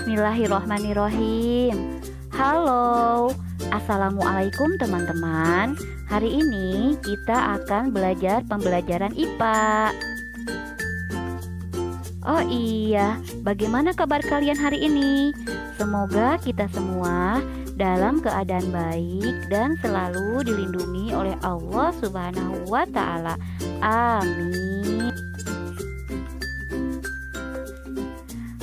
Bismillahirrohmanirrohim. Halo, Assalamualaikum teman-teman. Hari ini kita akan belajar pembelajaran IPA. Oh iya, bagaimana kabar kalian hari ini? Semoga kita semua dalam keadaan baik dan selalu dilindungi oleh Allah Subhanahu wa Ta'ala. Amin.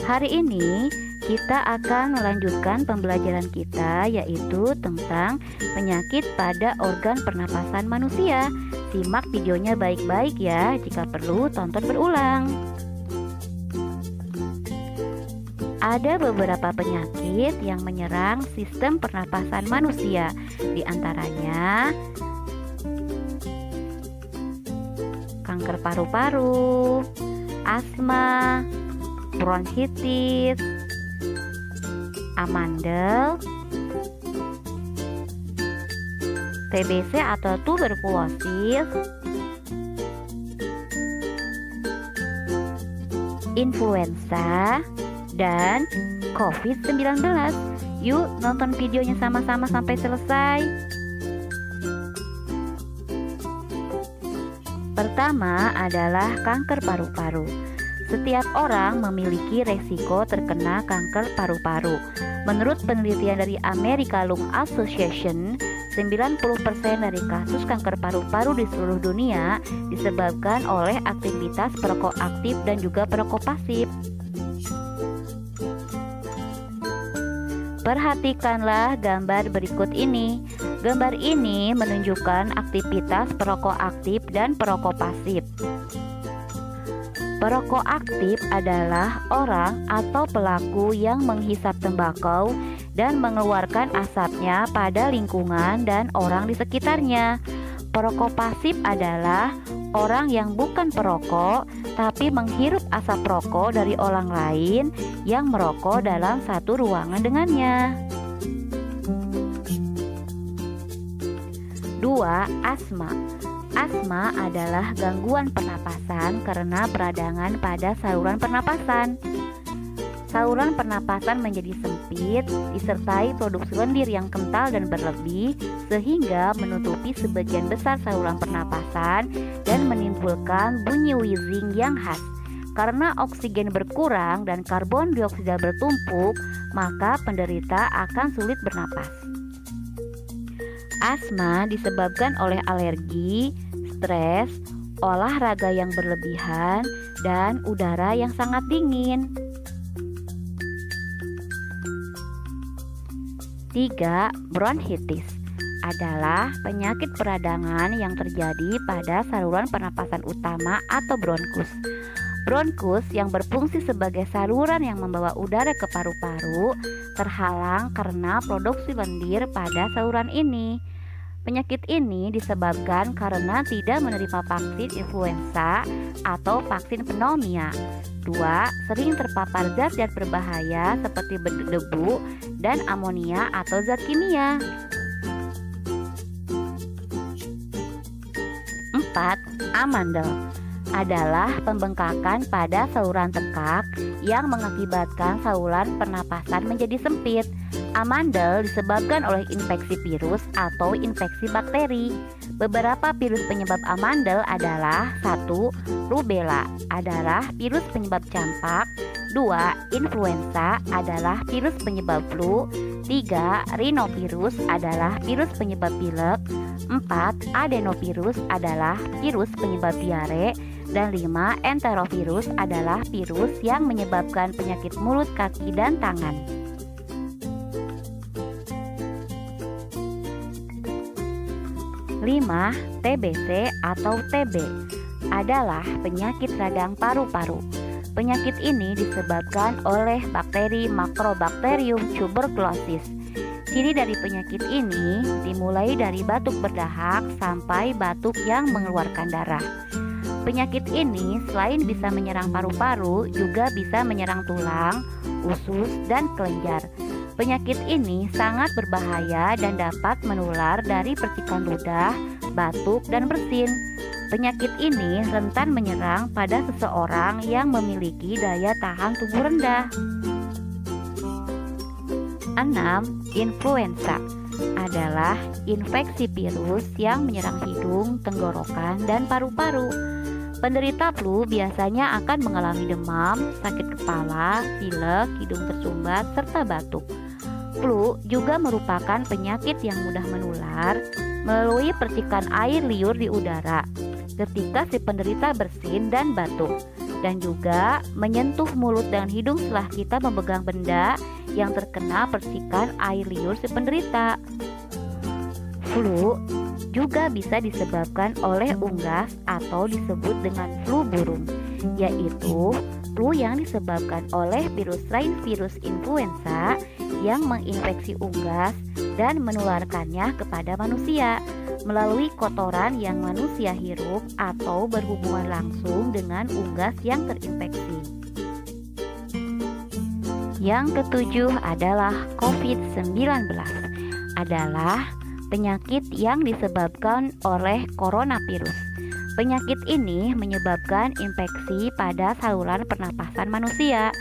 Hari ini kita akan melanjutkan pembelajaran kita, yaitu tentang penyakit pada organ pernapasan manusia. Simak videonya baik-baik ya, jika perlu tonton berulang. Ada beberapa penyakit yang menyerang sistem pernapasan manusia, di antaranya kanker paru-paru, asma, bronkitis, amandel, TBC atau tuberkulosis, influenza, dan COVID-19. Yuk nonton videonya sama-sama sampai selesai. Pertama adalah kanker paru-paru. Setiap orang memiliki resiko terkena kanker paru-paru. Menurut penelitian dari American Lung Association, 90% dari kasus kanker paru-paru di seluruh dunia disebabkan oleh aktivitas perokok aktif dan juga perokok pasif. Perhatikanlah gambar berikut ini. Gambar ini menunjukkan aktivitas perokok aktif dan perokok pasif. Perokok aktif adalah orang atau pelaku yang menghisap tembakau dan mengeluarkan asapnya pada lingkungan dan orang di sekitarnya. Perokok pasif adalah orang yang bukan perokok tapi menghirup asap rokok dari orang lain yang merokok dalam satu ruangan dengannya. 2. Asma. Asma adalah gangguan pernapasan karena peradangan pada saluran pernapasan. Saluran pernapasan menjadi sempit, disertai produksi lendir yang kental dan berlebih, sehingga menutupi sebagian besar saluran pernapasan dan menimbulkan bunyi wheezing yang khas. Karena oksigen berkurang dan karbon dioksida bertumpuk, maka penderita akan sulit bernapas. Asma disebabkan oleh alergi, stres, olahraga yang berlebihan, dan udara yang sangat dingin. 3. Bronkitis adalah penyakit peradangan yang terjadi pada saluran pernapasan utama atau bronkus. Bronkus yang berfungsi sebagai saluran yang membawa udara ke paru-paru terhalang karena produksi lendir pada saluran ini. Penyakit ini disebabkan karena tidak menerima vaksin influenza atau vaksin pneumonia. 2. Sering terpapar zat-zat berbahaya seperti debu dan amonia atau zat kimia. 4. Amandel adalah pembengkakan pada saluran tekak yang mengakibatkan saluran pernapasan menjadi sempit. Amandel disebabkan oleh infeksi virus atau infeksi bakteri. Beberapa virus penyebab amandel adalah 1. Rubella adalah virus penyebab campak. 2. Influenza adalah virus penyebab flu. 3. Rhinovirus adalah virus penyebab pilek. 4. Adenovirus adalah virus penyebab diare. Dan 5. Enterovirus adalah virus yang menyebabkan penyakit mulut, kaki, dan tangan. 5. TBC atau TB adalah penyakit radang paru-paru. Penyakit ini disebabkan oleh bakteri Macrobacterium tuberculosis. Ciri dari penyakit ini dimulai dari batuk berdahak sampai batuk yang mengeluarkan darah. Penyakit ini selain bisa menyerang paru-paru, juga bisa menyerang tulang, usus, dan kelenjar. Penyakit ini sangat berbahaya dan dapat menular dari percikan ludah, batuk, dan bersin. Penyakit ini rentan menyerang pada seseorang yang memiliki daya tahan tubuh rendah. 6. Influenza adalah infeksi virus yang menyerang hidung, tenggorokan, dan paru-paru. Penderita flu biasanya akan mengalami demam, sakit kepala, pilek, hidung tersumbat, serta batuk. Flu juga merupakan penyakit yang mudah menular melalui percikan air liur di udara ketika si penderita bersin dan batuk, dan juga menyentuh mulut dan hidung setelah kita memegang benda yang terkena percikan air liur si penderita. Flu juga bisa disebabkan oleh unggas atau disebut dengan flu burung, yaitu flu yang disebabkan oleh virus lain virus influenza yang menginfeksi unggas dan menularkannya kepada manusia melalui kotoran yang manusia hirup atau berhubungan langsung dengan unggas yang terinfeksi. Yang ketujuh adalah COVID-19 adalah penyakit yang disebabkan oleh coronavirus. Penyakit ini menyebabkan infeksi pada saluran pernapasan manusia.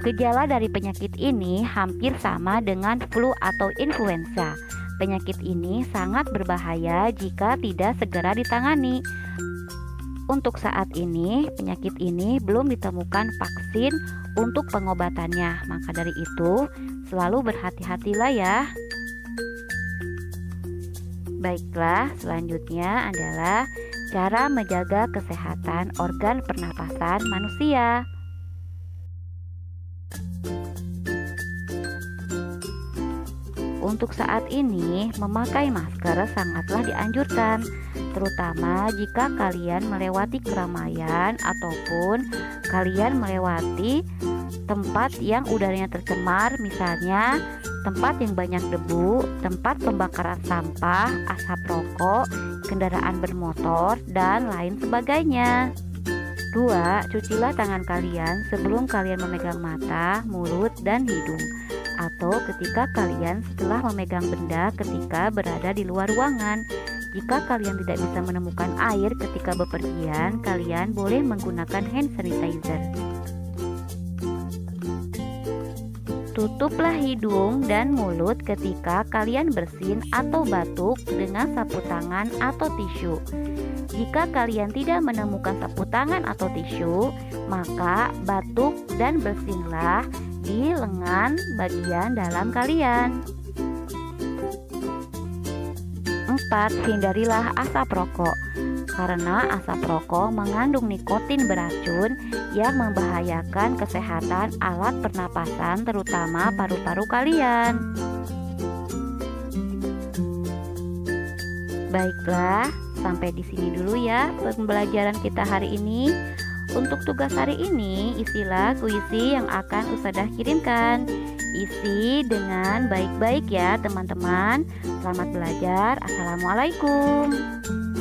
Gejala dari penyakit ini hampir sama dengan flu atau influenza. Penyakit ini sangat berbahaya jika tidak segera ditangani. Untuk saat ini, penyakit ini belum ditemukan vaksin untuk pengobatannya. Maka dari itu, selalu berhati-hatilah ya. Baiklah, selanjutnya adalah cara menjaga kesehatan organ pernapasan manusia. Untuk saat ini, memakai masker sangatlah dianjurkan, terutama jika kalian melewati keramaian ataupun kalian melewati tempat yang udaranya tercemar, misalnya tempat yang banyak debu, tempat pembakaran sampah, asap rokok, kendaraan bermotor, dan lain sebagainya. 2. Cucilah tangan kalian sebelum kalian memegang mata, mulut, dan hidung, atau ketika kalian setelah memegang benda ketika berada di luar ruangan. Jika kalian tidak bisa menemukan air ketika bepergian, kalian boleh menggunakan hand sanitizer. Tutuplah hidung dan mulut ketika kalian bersin atau batuk dengan sapu tangan atau tisu. Jika kalian tidak menemukan sapu tangan atau tisu, maka batuk dan bersinlah di lengan bagian dalam kalian. 4. Hindarilah asap rokok, karena asap rokok mengandung nikotin beracun yang membahayakan kesehatan alat pernapasan, terutama paru-paru kalian. Baiklah, sampai di sini dulu ya pembelajaran kita hari ini. Untuk tugas hari ini, isilah puisi yang akan Ustadzah kirimkan. Isi dengan baik-baik ya teman-teman. Selamat belajar. Assalamualaikum.